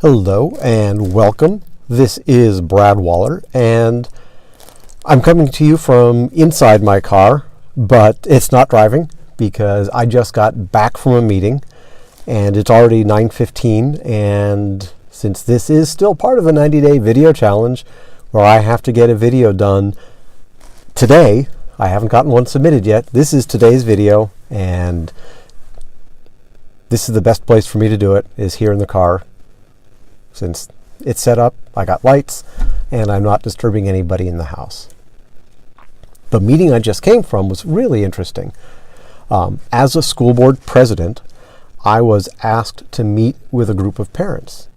Hello and welcome. This is Brad Waller, and I'm coming to you from inside my car, but it's not driving because I just got back from a meeting and it's already 9:15, and since this is still part of a 90-day video challenge where I have to get a video done today, I haven't gotten one submitted yet. This is today's video, and this is the best place for me to do it, is here in the car. Since it's set up, I got lights, and I'm not disturbing anybody in the house. The meeting I just came from was really interesting. As a school board president, I was asked to meet with a group of parents.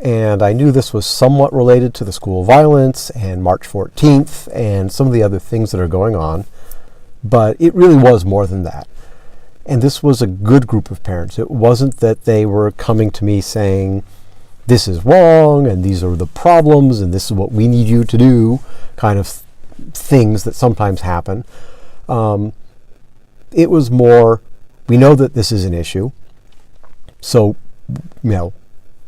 And I knew this was somewhat related to the school violence and March 14th and some of the other things that are going on, but it really was more than that. And this was a good group of parents. It wasn't that they were coming to me saying, this is wrong, and these are the problems, and this is what we need you to do, kind of things that sometimes happen. It was more, we know that this is an issue, so,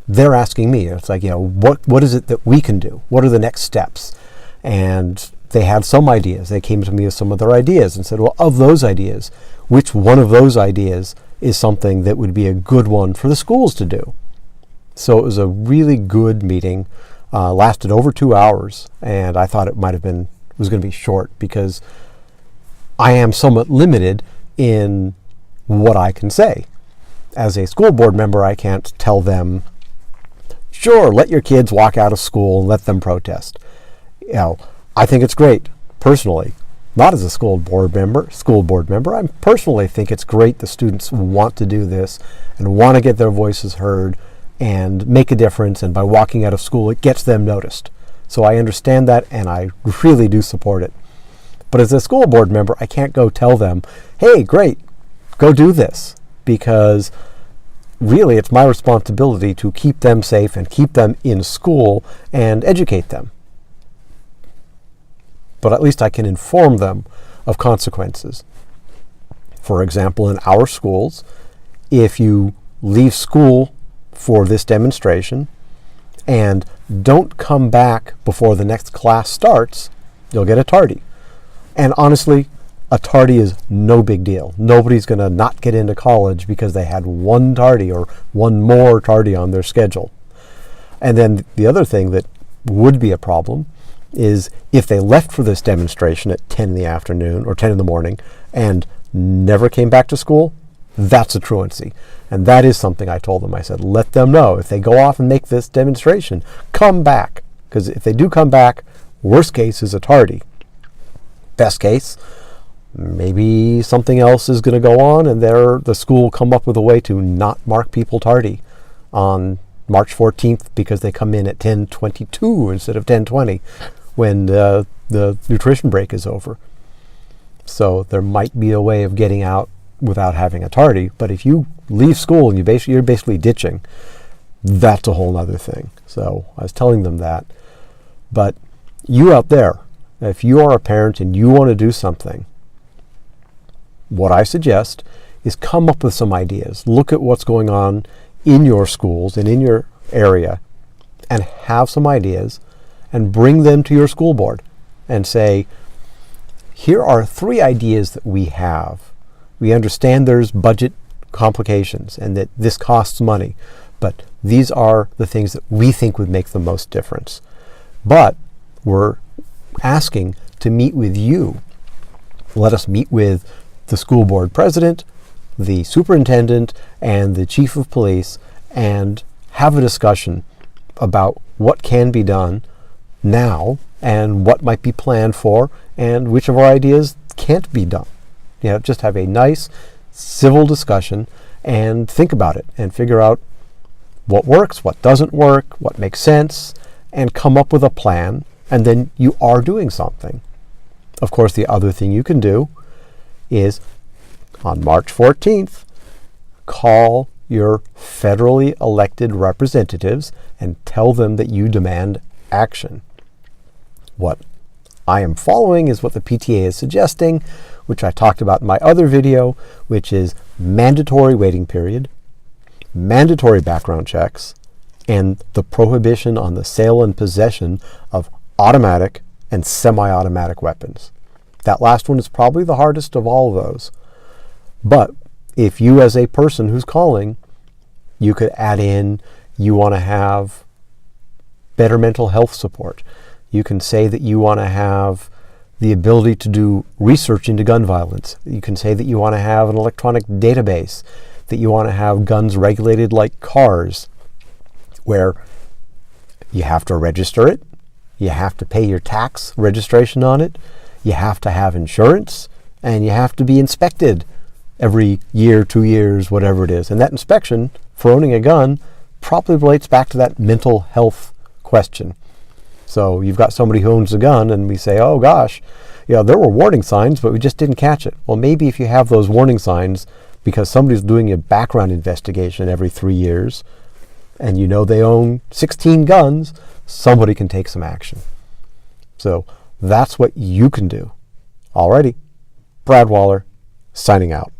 they're asking me, it's like, what is it that we can do? What are the next steps? And they had some ideas. They came to me with some of their ideas and said, well, of those ideas, which one of those ideas is something that would be a good one for the schools to do? So it was a really good meeting, lasted over 2 hours, and I thought it was going to be short because I am somewhat limited in what I can say. As a school board member, I can't tell them, sure, let your kids walk out of school and let them protest. I think it's great, personally. Not as a school board member. I personally think it's great the students want to do this and want to get their voices heard and make a difference, and by walking out of school it gets them noticed. So I understand that, and I really do support it. But as a school board member, I can't go tell them, hey, great, go do this, because really it's my responsibility to keep them safe and keep them in school and educate them. But at least I can inform them of consequences. For example, in our schools, if you leave school for this demonstration and don't come back before the next class starts, you'll get a tardy. And honestly, a tardy is no big deal. Nobody's going to not get into college because they had one tardy or one more tardy on their schedule. And then the other thing that would be a problem is if they left for this demonstration at 10 in the afternoon or 10 in the morning and never came back to school, that's a truancy. And that is something I told them. I said, let them know if they go off and make this demonstration, come back. Because if they do come back, worst case is a tardy. Best case, maybe something else is going to go on, and the school will come up with a way to not mark people tardy on March 14th because they come in at 10:22 instead of 10:20 when the nutrition break is over. So there might be a way of getting out without having a tardy, but if you leave school and you're basically ditching, that's a whole other thing. So I was telling them that. But you out there, if you are a parent and you want to do something, what I suggest is come up with some ideas. Look at what's going on in your schools and in your area and have some ideas and bring them to your school board and say, here are 3 ideas that we have. We understand there's budget complications and that this costs money, but these are the things that we think would make the most difference. But we're asking to meet with you. Let us meet with the school board president, the superintendent, and the chief of police and have a discussion about what can be done now and what might be planned for and which of our ideas can't be done. Just have a nice civil discussion and think about it and figure out what works, what doesn't work, what makes sense, and come up with a plan, and then you are doing something. Of course, the other thing you can do is on March 14th, call your federally elected representatives and tell them that you demand action. What I am following is what the PTA is suggesting, which I talked about in my other video, which is mandatory waiting period, mandatory background checks, and the prohibition on the sale and possession of automatic and semi-automatic weapons. That last one is probably the hardest of all of those. But if you, as a person who's calling, you could add in, you want to have better mental health support. You can say that you want to have the ability to do research into gun violence. You can say that you want to have an electronic database, that you want to have guns regulated like cars, where you have to register it, you have to pay your tax registration on it, you have to have insurance, and you have to be inspected every year, 2 years, whatever it is. And that inspection for owning a gun probably relates back to that mental health question. So you've got somebody who owns a gun and we say, oh gosh, there were warning signs, but we just didn't catch it. Well, maybe if you have those warning signs because somebody's doing a background investigation every 3 years and they own 16 guns, somebody can take some action. So that's what you can do. Alrighty, Brad Waller, signing out.